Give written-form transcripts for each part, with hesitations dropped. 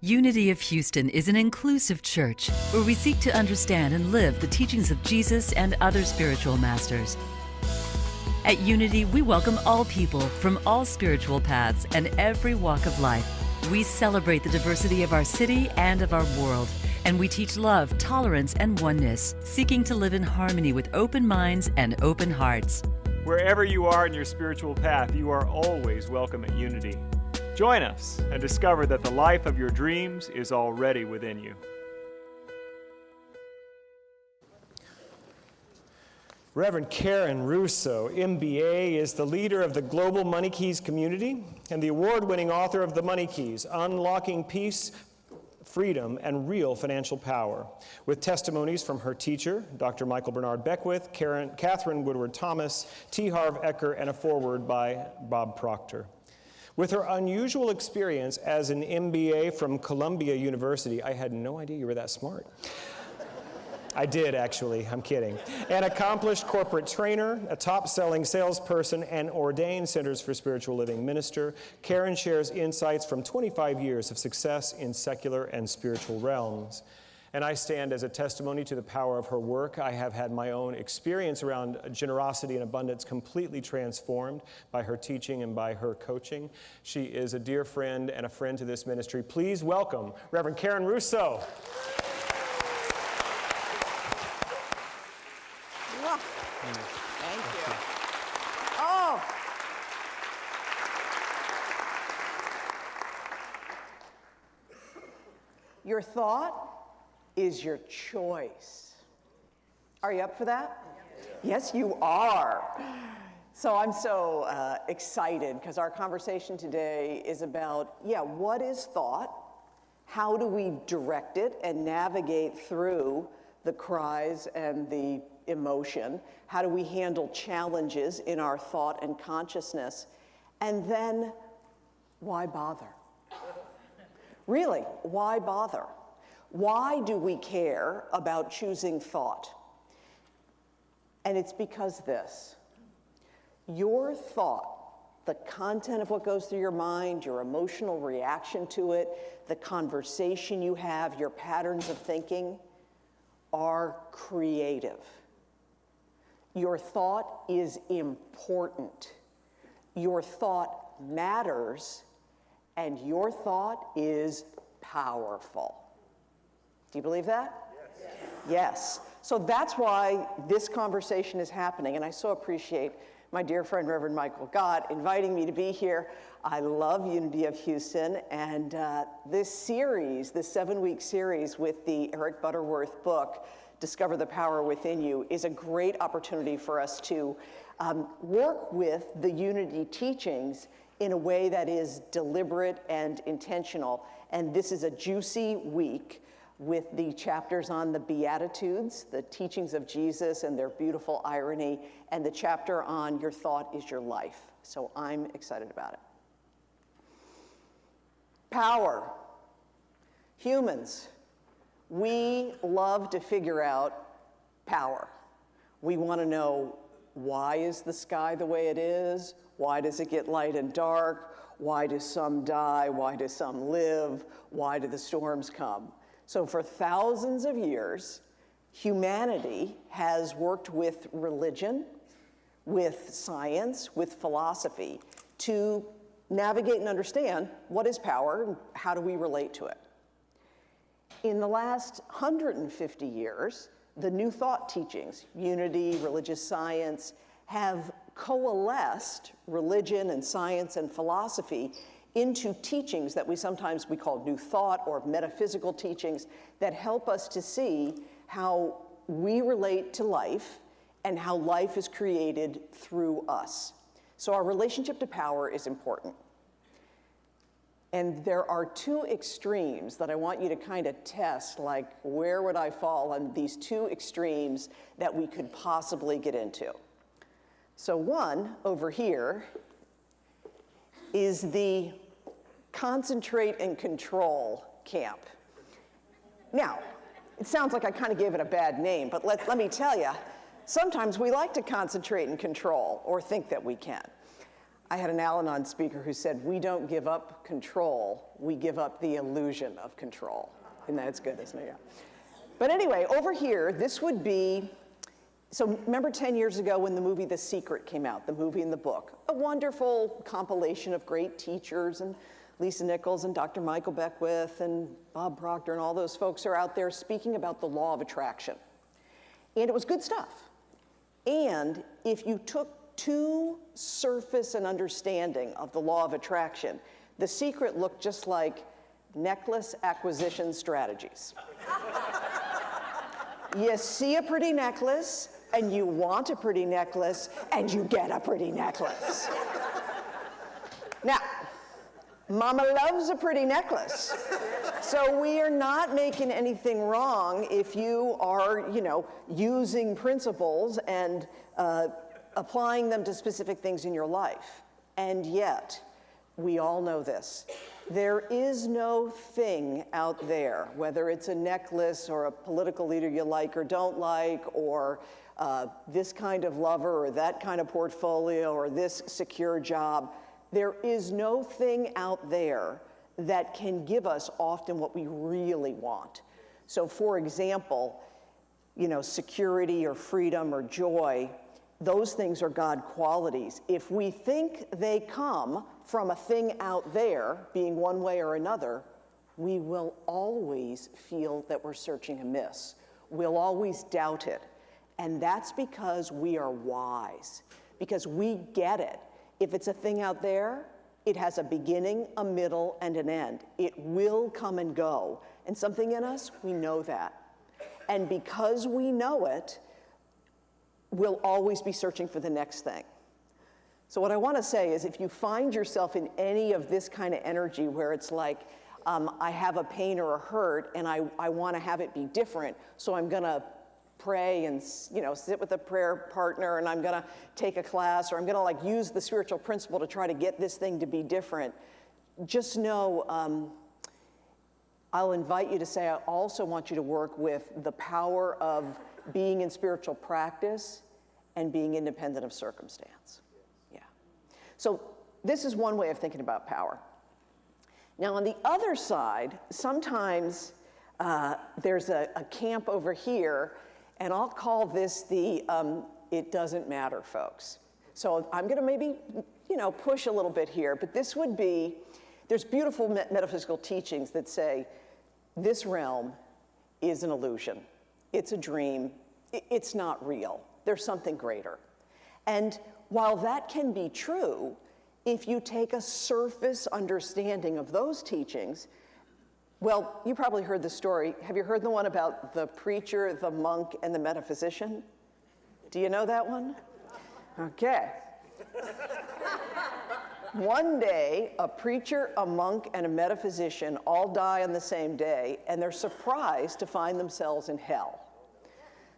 Unity of Houston is an inclusive church where we seek to understand and live the teachings of Jesus and other spiritual masters. At Unity, we welcome all people from all spiritual paths and every walk of life. We celebrate the diversity of our city and of our world, and we teach love, tolerance, and oneness, seeking to live in harmony with open minds and open hearts. Wherever you are in your spiritual path, you are always welcome at Unity. Join us and discover that the life of your dreams is already within you. Rev Karen Russo, MBA, is the leader of the Global Money Keys community and the award-winning author of The Money Keys, Unlocking Peace, Freedom, and Real Financial Power, with testimonies from her teacher, Dr. Michael Bernard Beckwith, Catherine Woodward Thomas, T. Harv Eker, and a foreword by Bob Proctor. With her unusual experience as an MBA from Columbia University, I had no idea you were that smart. I did, actually, I'm kidding. An accomplished corporate trainer, a top-selling salesperson, and ordained Centers for Spiritual Living minister, Karen shares insights from 25 years of success in secular and spiritual realms. And I stand as a testimony to the power of her work. I have had my own experience around generosity and abundance completely transformed by her teaching and by her coaching. She is a dear friend and a friend to this ministry. Please welcome Rev Karen Russo. Thank you. Oh. Your thought is your choice. Are you up for that? Yes, you are. So I'm so excited because our conversation today is about, what is thought? How do we direct it and navigate through the cries and the emotion? How do we handle challenges in our thought and consciousness? And then, why bother? Really, why bother? Why do we care about choosing thought? And it's because this. Your thought, the content of what goes through your mind, your emotional reaction to it, the conversation you have, your patterns of thinking, are creative. Your thought is important. Your thought matters, and your thought is powerful. Do you believe that? Yes. Yes. So that's why this conversation is happening, and I so appreciate my dear friend Reverend Michael Gott inviting me to be here. I love Unity of Houston, and this series, this 7-week series with the Eric Butterworth book, Discover the Power Within You, is a great opportunity for us to work with the Unity teachings in a way that is deliberate and intentional. And this is a juicy week with the chapters on the Beatitudes, the teachings of Jesus and their beautiful irony, and the chapter on Your Thought is Your Life. So I'm excited about it. Power. Humans, we love to figure out power. We want to know, why is the sky the way it is? Why does it get light and dark? Why do some die? Why do some live? Why do the storms come? So for thousands of years, humanity has worked with religion, with science, with philosophy to navigate and understand what is power and how do we relate to it. In the last 150 years, the New Thought teachings, unity, religious science, have coalesced religion and science and philosophy into teachings that we sometimes call New Thought or metaphysical teachings that help us to see how we relate to life and how life is created through us. So our relationship to power is important. And there are two extremes that I want you to kind of test, like where would I fall on these two extremes that we could possibly get into. So one over here is the concentrate and control camp. Now, it sounds like I kind of gave it a bad name, but let me tell you, sometimes we like to concentrate and control or think that we can. I had an Al-Anon speaker who said, we don't give up control, we give up the illusion of control. And that's good, isn't it? Yeah. But anyway, over here, this would be, so remember 10 years ago when the movie The Secret came out, the movie and the book, a wonderful compilation of great teachers, and Lisa Nichols and Dr. Michael Beckwith and Bob Proctor and all those folks are out there speaking about the law of attraction. And it was good stuff. And if you took to surface an understanding of the law of attraction, The Secret looked just like necklace acquisition strategies. You see a pretty necklace, and you want a pretty necklace, and you get a pretty necklace. Now, Mama loves a pretty necklace. So we are not making anything wrong if you are, using principles and applying them to specific things in your life. And yet, we all know this. There is no thing out there, whether it's a necklace or a political leader you like or don't like, or this kind of lover or that kind of portfolio or this secure job. There is no thing out there that can give us often what we really want. So for example, security or freedom or joy, those things are God qualities. If we think they come from a thing out there, being one way or another, we will always feel that we're searching amiss. We'll always doubt it. And that's because we are wise, because we get it. If it's a thing out there, it has a beginning, a middle, and an end. It will come and go. And something in us, we know that. And because we know it, we'll always be searching for the next thing. So what I want to say is if you find yourself in any of this kind of energy where it's like, I have a pain or a hurt and I want to have it be different, so I'm going to pray and sit with a prayer partner, and I'm going to take a class, or I'm going to use the spiritual principle to try to get this thing to be different, just know I'll invite you to say, I also want you to work with the power of being in spiritual practice and being independent of circumstance. Yeah. So this is one way of thinking about power. Now on the other side, sometimes there's a camp over here, and I'll call this the it doesn't matter folks. So I'm going to maybe push a little bit here, but this would be, there's beautiful metaphysical teachings that say this realm is an illusion. It's a dream. It's not real. There's something greater. And while that can be true, if you take a surface understanding of those teachings, well, you probably heard the story. Have you heard the one about the preacher, the monk, and the metaphysician? Do you know that one? Okay. One day, a preacher, a monk, and a metaphysician all die on the same day, and they're surprised to find themselves in hell.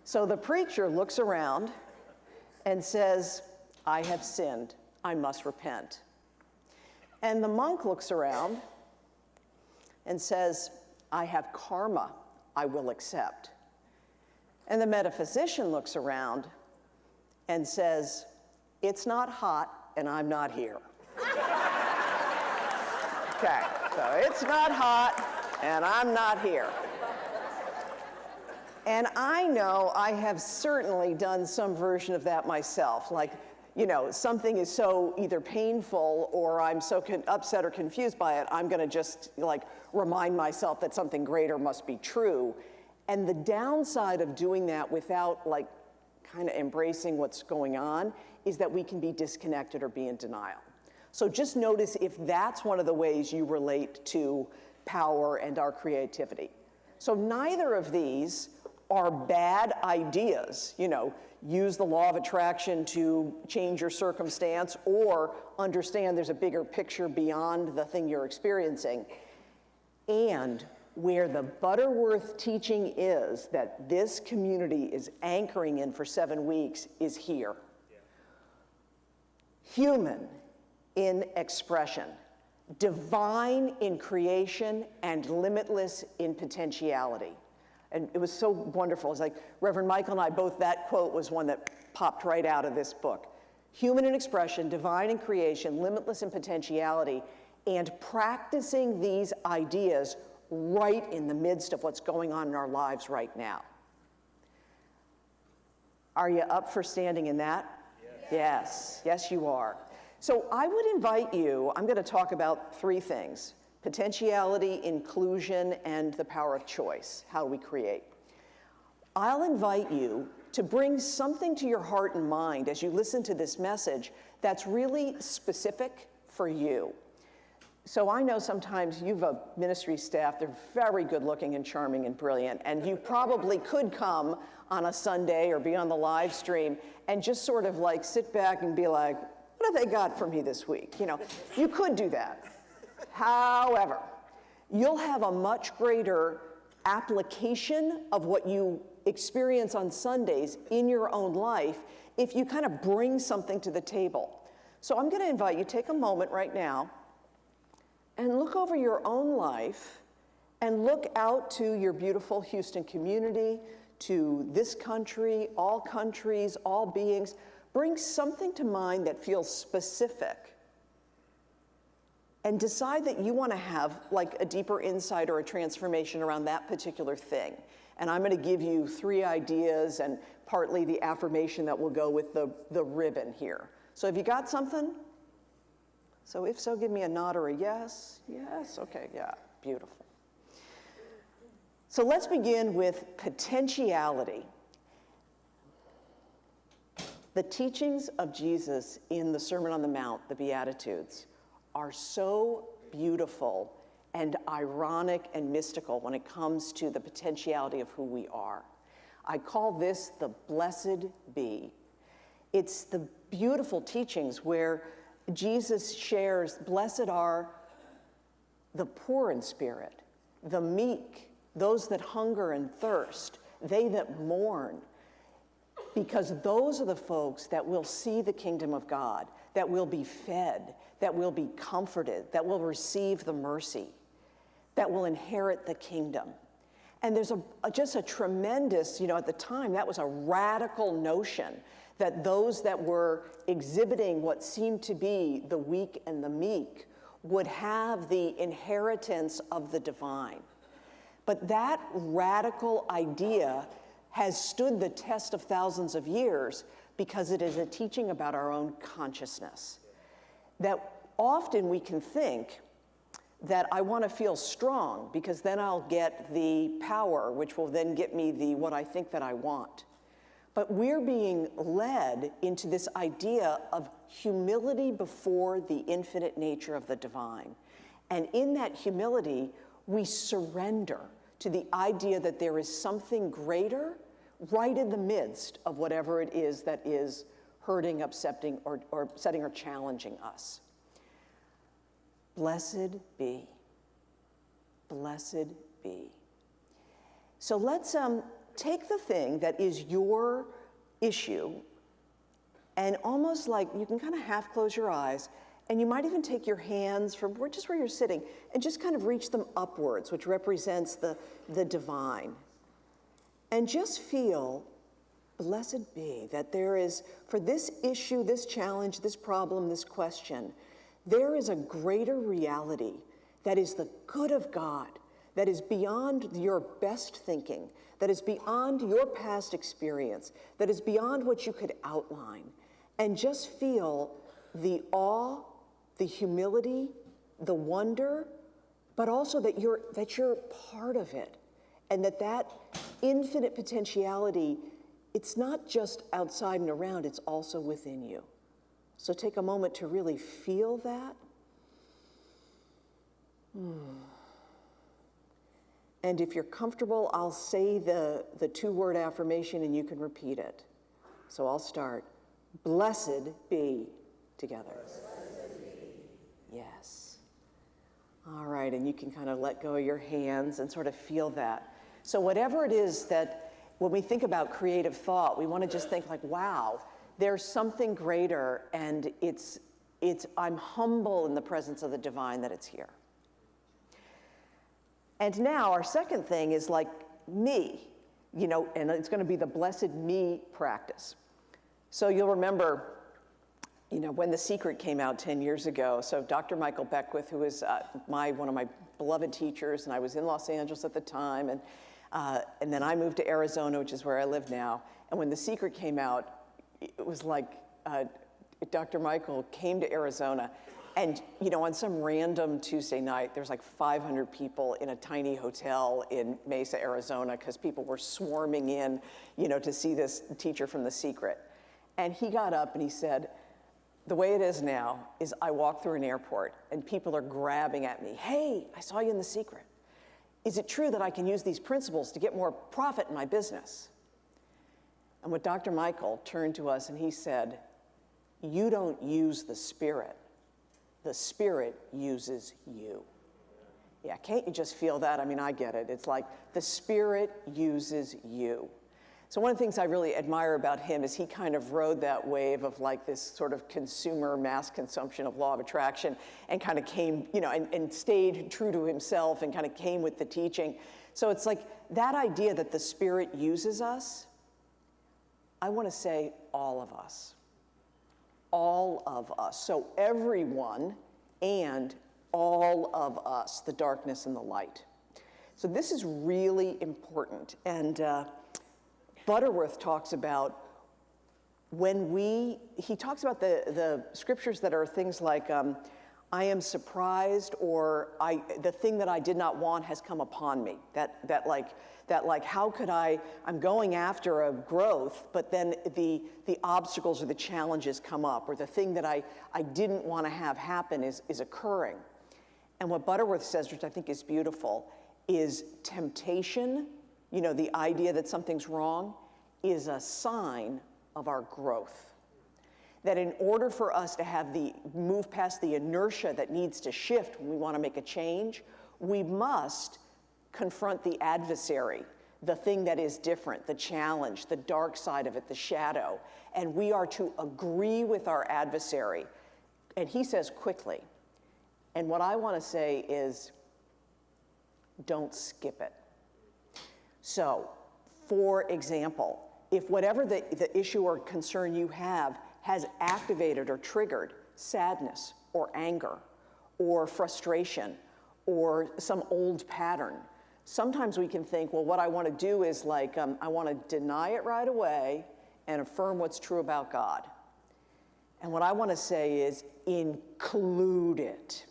So the preacher looks around and says, I have sinned. I must repent. And the monk looks around and says, I have karma I will accept. And the metaphysician looks around and says, it's not hot and I'm not here. Okay, so it's not hot and I'm not here. And I know I have certainly done some version of that myself. Like, something is so either painful or I'm so upset or confused by it, I'm going to just remind myself that something greater must be true. And the downside of doing that without kind of embracing what's going on is that we can be disconnected or be in denial. So just notice if that's one of the ways you relate to power and our creativity. So neither of these are bad ideas, use the law of attraction to change your circumstance, or understand there's a bigger picture beyond the thing you're experiencing. And where the Butterworth teaching is that this community is anchoring in for 7 weeks is here. Yeah. Human in expression, divine in creation, and limitless in potentiality. And it was so wonderful. It's like Reverend Michael and I both, that quote was one that popped right out of this book. human in expression, divine in creation, limitless in potentiality, and practicing these ideas right in the midst of what's going on in our lives right now. Are you up for standing in that? Yes. Yes, you are. So I would invite you, I'm going to talk about three things: potentiality, inclusion, and the power of choice, how we create. I'll invite you to bring something to your heart and mind as you listen to this message that's really specific for you. So I know sometimes you've a ministry staff, they're very good looking and charming and brilliant, and you probably could come on a Sunday or be on the live stream and just sort of like sit back and be like, what have they got for me this week? You know, you could do that. However, you'll have a much greater application of what you experience on Sundays in your own life if you kind of bring something to the table. So I'm going to invite you, take a moment right now and look over your own life and look out to your beautiful Houston community, to this country, all countries, all beings. Bring something to mind that feels specific and decide that you want to have like a deeper insight or a transformation around that particular thing. And I'm going to give you 3 ideas and partly the affirmation that will go with the ribbon here. So have you got something? So if so, give me a nod or a yes. Yes, okay, yeah, beautiful. So let's begin with potentiality. The teachings of Jesus in the Sermon on the Mount, the Beatitudes, are so beautiful and ironic and mystical when it comes to the potentiality of who we are. I call this the blessed be. It's the beautiful teachings where Jesus shares, blessed are the poor in spirit, the meek, those that hunger and thirst, they that mourn, because those are the folks that will see the kingdom of God, that will be fed, that will be comforted, that will receive the mercy, that will inherit the kingdom. And there's just a tremendous, at the time, that was a radical notion that those that were exhibiting what seemed to be the weak and the meek would have the inheritance of the divine. But that radical idea has stood the test of thousands of years because it is a teaching about our own consciousness. That often we can think that I want to feel strong because then I'll get the power, which will then get me what I think that I want. But we're being led into this idea of humility before the infinite nature of the divine. And in that humility, we surrender to the idea that there is something greater right in the midst of whatever it is that is hurting, upsetting, or upsetting or challenging us. Blessed be. Blessed be. So let's take the thing that is your issue and almost like you can kind of half close your eyes, and you might even take your hands from just where you're sitting and just kind of reach them upwards, which represents the divine. And just feel, blessed be, that there is, for this issue, this challenge, this problem, this question, there is a greater reality that is the good of God, that is beyond your best thinking, that is beyond your past experience, that is beyond what you could outline. And just feel the awe, the humility, the wonder, but also that you're part of it, and that infinite potentiality, it's not just outside and around, it's also within you. So take a moment to really feel that. And if you're comfortable, I'll say the 2-word affirmation and you can repeat it. So I'll start. Blessed be together. Blessed be. Yes. All right, and you can kind of let go of your hands and sort of feel that. So whatever it is that, when we think about creative thought, we want to just think like, wow, there's something greater, and I'm humble in the presence of the divine that it's here. And now our second thing is like me, and it's going to be the blessed me practice. So you'll remember You know, when The Secret came out 10 years ago, so Dr. Michael Beckwith, who was one of my beloved teachers, and I was in Los Angeles at the time, and then I moved to Arizona, which is where I live now. And when The Secret came out, it was like Dr. Michael came to Arizona, and you know, on some random Tuesday night, there's like 500 people in a tiny hotel in Mesa, Arizona, because people were swarming in, you know, to see this teacher from The Secret. And he got up and he said, the way it is now is I walk through an airport and people are grabbing at me. Hey, I saw you in The Secret. Is it true that I can use these principles to get more profit in my business? And what Dr. Michael turned to us and he said, you don't use the Spirit uses you. Yeah, can't you just feel that? I mean, I get it. It's like the Spirit uses you. So one of the things I really admire about him is he kind of rode that wave of like this sort of consumer mass consumption of law of attraction and kind of came, you know, and stayed true to himself and kind of came with the teaching. So it's like that idea that the Spirit uses us, I want to say all of us. All of us. So everyone and all of us, the darkness and the light. So this is really important. And Butterworth talks about he talks about the scriptures that are things like, I am surprised, or the thing that I did not want has come upon me. That like how could I'm going after a growth, but then the obstacles or the challenges come up, or the thing that I didn't want to have happen is occurring. And what Butterworth says, which I think is beautiful, is temptation, you know, the idea that something's wrong, is a sign of our growth. That in order for us to move past the inertia that needs to shift when we want to make a change, we must confront the adversary, the thing that is different, the challenge, the dark side of it, the shadow. And we are to agree with our adversary. And he says quickly. And what I want to say is, don't skip it. So, for example, if whatever the issue or concern you have has activated or triggered sadness or anger or frustration or some old pattern, sometimes we can think, well, what I want to do is like, I want to deny it right away and affirm what's true about God. And what I want to say is include it.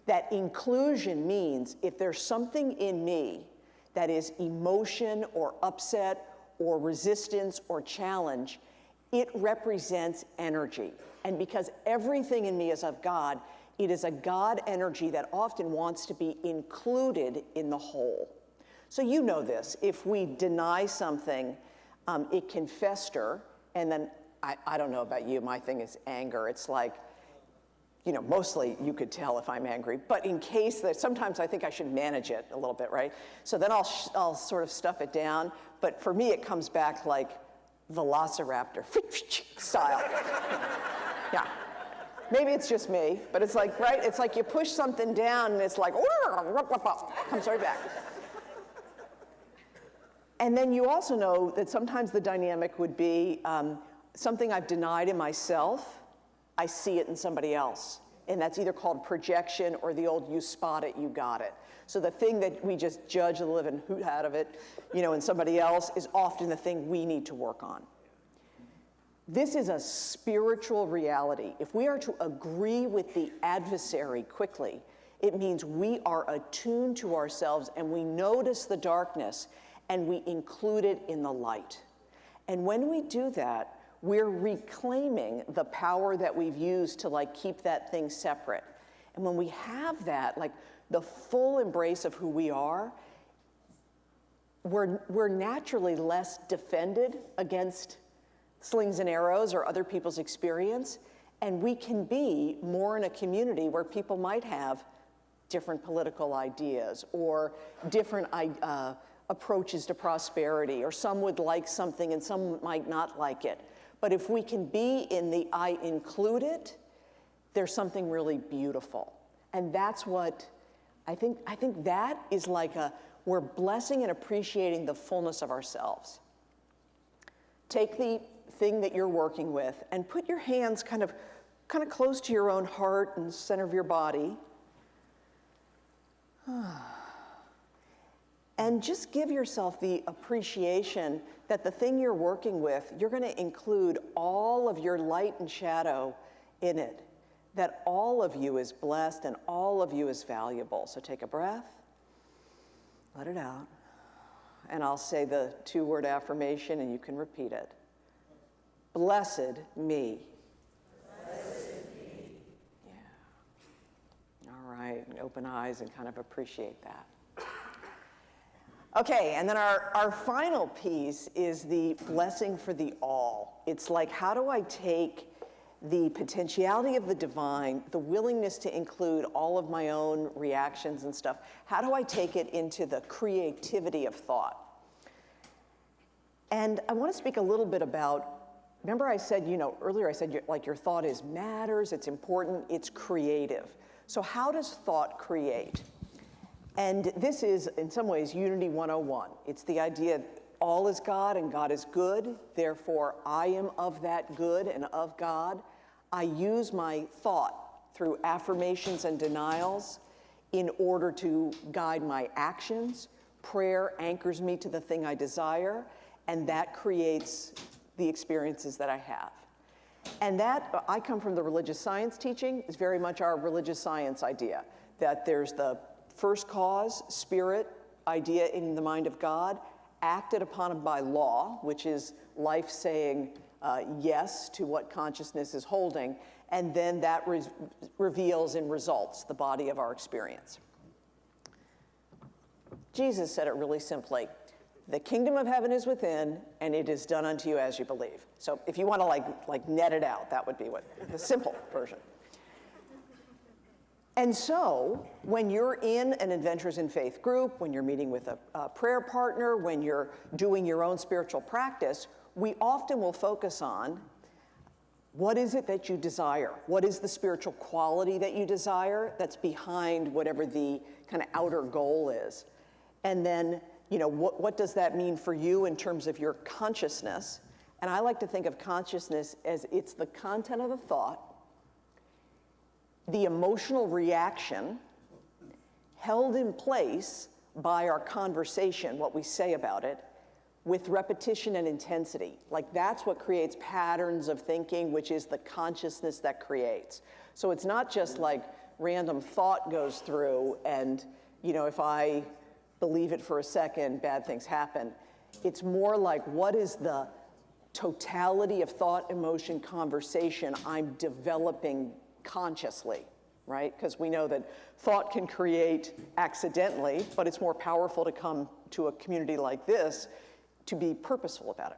That inclusion means if there's something in me that is emotion or upset or resistance or challenge, it represents energy. And because everything in me is of God, it is a God energy that often wants to be included in the whole. So you know this. If we deny something, it can fester. And then, I don't know about you, my thing is anger. It's like, you know, mostly you could tell if I'm angry. But in case that, sometimes I think I should manage it a little bit, right? So then I'll sort of stuff it down. But for me, it comes back like Velociraptor style. Yeah. Maybe it's just me, but it's like, right? It's like you push something down and it's like, comes right back. And then you also know that sometimes the dynamic would be something I've denied in myself, I see it in somebody else. And that's either called projection or the old you spot it, you got it. So the thing that we just judge the living hoot out of it, you know, in somebody else is often the thing we need to work on. This is a spiritual reality. If we are to agree with the adversary quickly, it means we are attuned to ourselves and we notice the darkness and we include it in the light. And when we do that, we're reclaiming the power that we've used to like keep that thing separate. And when we have that, like the full embrace of who we are, we're naturally less defended against slings and arrows or other people's experience, and we can be more in a community where people might have different political ideas or different approaches to prosperity, or some would like something and some might not like it. But if we can be in the I include it, there's something really beautiful. And that's what I think that is like we're blessing and appreciating the fullness of ourselves. Take the thing that you're working with and put your hands kind of kind of close to your own heart and center of your body. And just give yourself the appreciation that the thing you're working with, you're going to include all of your light and shadow in it, that all of you is blessed and all of you is valuable. So take a breath, let it out, and I'll say the 2-word affirmation and you can repeat it. Blessed me. Blessed me. Yeah. All right, open eyes and kind of appreciate that. Okay, and then our final piece is the blessing for the all. It's like, how do I take the potentiality of the divine, the willingness to include all of my own reactions and stuff, how do I take it into the creativity of thought? And I want to speak a little bit about, remember I said, earlier I said, like your thought is matters, it's important, it's creative. So how does thought create? And this is, in some ways, Unity 101. It's the idea all is God and God is good, therefore I am of that good and of God. I use my thought through affirmations and denials in order to guide my actions. Prayer anchors me to the thing I desire, and that creates the experiences that I have. And that, I come from the religious science teaching, is very much our religious science idea, that there's the first cause, spirit, idea in the mind of God, acted upon by law, which is life saying yes to what consciousness is holding, and then that reveals in results the body of our experience. Jesus said it really simply, the kingdom of heaven is within, and it is done unto you as you believe. So if you want to like net it out, that would be the simple version. And so, when you're in an Adventures in Faith group, when you're meeting with a prayer partner, when you're doing your own spiritual practice, we often will focus on what is it that you desire? What is the spiritual quality that you desire that's behind whatever the kind of outer goal is? And then, what does that mean for you in terms of your consciousness? And I like to think of consciousness as it's the content of the thought, the emotional reaction held in place by our conversation, what we say about it, with repetition and intensity. Like that's what creates patterns of thinking, which is the consciousness that creates. So it's not just like random thought goes through and, if I believe it for a second, bad things happen. It's more like what is the totality of thought, emotion, conversation I'm developing consciously, right? Because we know that thought can create accidentally, but it's more powerful to come to a community like this to be purposeful about it.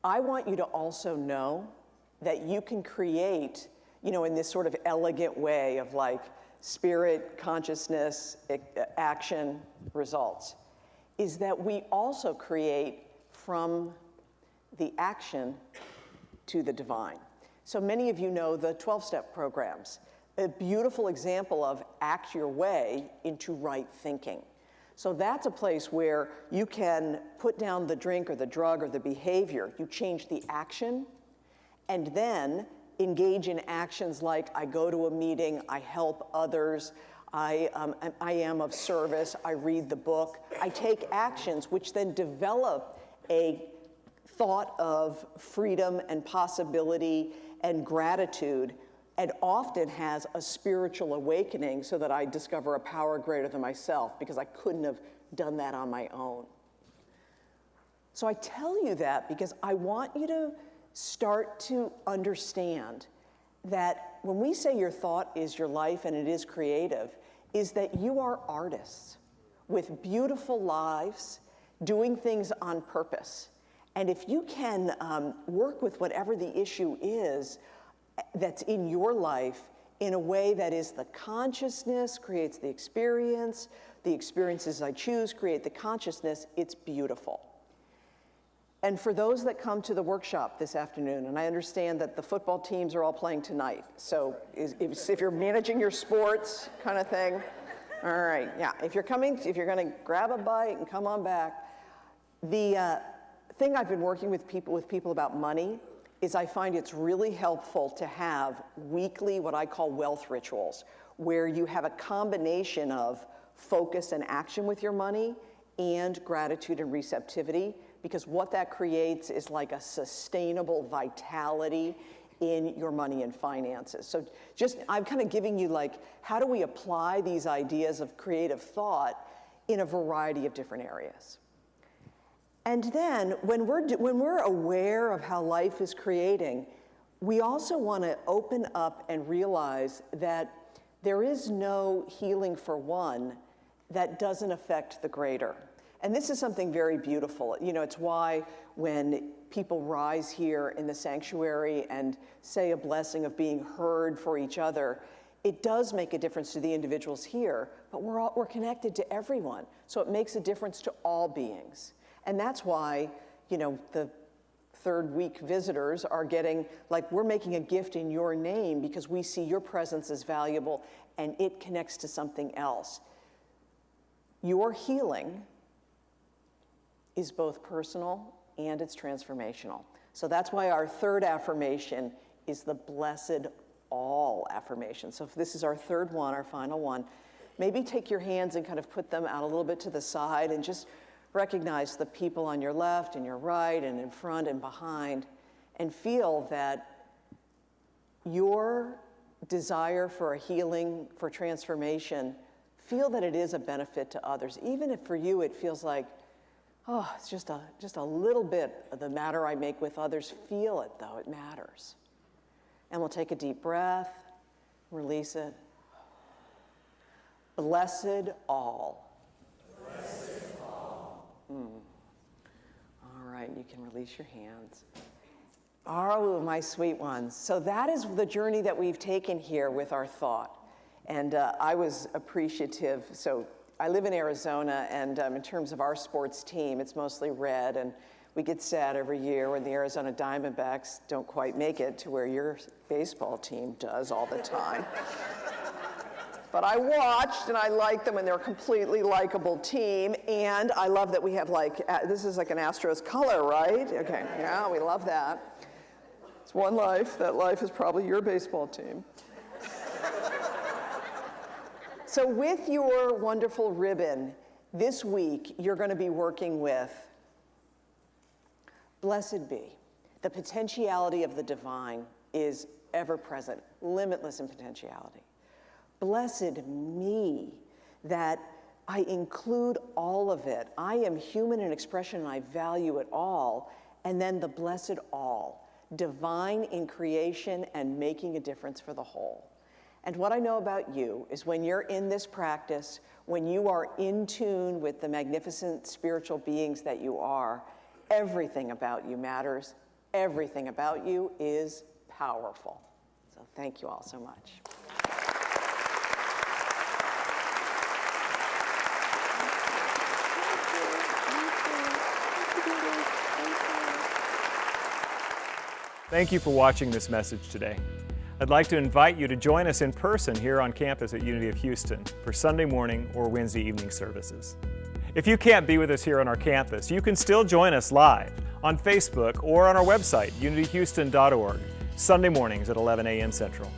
I want you to also know that you can create, in this sort of elegant way of like spirit, consciousness, action, results, is that we also create from the action to the divine. So many of you know the 12-step programs, a beautiful example of act your way into right thinking. So that's a place where you can put down the drink or the drug or the behavior, you change the action, and then engage in actions like I go to a meeting, I help others, I am of service, I read the book. I take actions which then develop a thought of freedom and possibility and gratitude, and often has a spiritual awakening so that I discover a power greater than myself because I couldn't have done that on my own. So I tell you that because I want you to start to understand that when we say your thought is your life and it is creative, is that you are artists with beautiful lives doing things on purpose. And if you can work with whatever the issue is that's in your life in a way that is the consciousness creates the experiences I choose create the consciousness, it's beautiful. And for those that come to the workshop this afternoon, and I understand that the football teams are all playing tonight, so if you're managing your sports kind of thing, all right, yeah, if you're gonna grab a bite and come on back, the thing I've been working with people about money is I find it's really helpful to have weekly, what I call wealth rituals, where you have a combination of focus and action with your money and gratitude and receptivity, because what that creates is like a sustainable vitality in your money and finances. So I'm kind of giving you like, how do we apply these ideas of creative thought in a variety of different areas? And then when we're aware of how life is creating, we also want to open up and realize that there is no healing for one that doesn't affect the greater. And this is something very beautiful. You know, it's why when people rise here in the sanctuary and say a blessing of being heard for each other, it does make a difference to the individuals here, but we're connected to everyone. So it makes a difference to all beings. And that's why, you know, the third week visitors are getting, like, we're making a gift in your name because we see your presence as valuable and it connects to something else. Your healing is both personal and it's transformational. So that's why our third affirmation is the blessed all affirmation. So if this is our third one, our final one, maybe take your hands and kind of put them out a little bit to the side and just recognize the people on your left and your right and in front and behind, and feel that your desire for a healing, for transformation, feel that it is a benefit to others. Even if for you it feels like, oh, it's just a little bit of the matter I make with others. Feel it, though. It matters. And we'll take a deep breath, release it. Blessed all. Blessed all. All right, you can release your hands. Oh, my sweet ones. So that is the journey that we've taken here with our thought. And I was appreciative. So I live in Arizona, and in terms of our sports team, it's mostly red, and we get sad every year when the Arizona Diamondbacks don't quite make it to where your baseball team does all the time. But I watched, and I like them, and they're a completely likable team, and I love that we have, like, this is like an Astros color, right? Okay, yeah, we love that. It's one life. That life is probably your baseball team. So with your wonderful ribbon, this week you're going to be working with Blessed be. The potentiality of the divine is ever present, limitless in potentiality. Blessed me, that I include all of it. I am human in expression and I value it all. And then the blessed all, divine in creation and making a difference for the whole. And what I know about you is when you're in this practice, when you are in tune with the magnificent spiritual beings that you are, everything about you matters. Everything about you is powerful. So thank you all so much. Thank you for watching this message today. I'd like to invite you to join us in person here on campus at Unity of Houston for Sunday morning or Wednesday evening services. If you can't be with us here on our campus, you can still join us live on Facebook or on our website, unityhouston.org, Sunday mornings at 11 a.m. Central.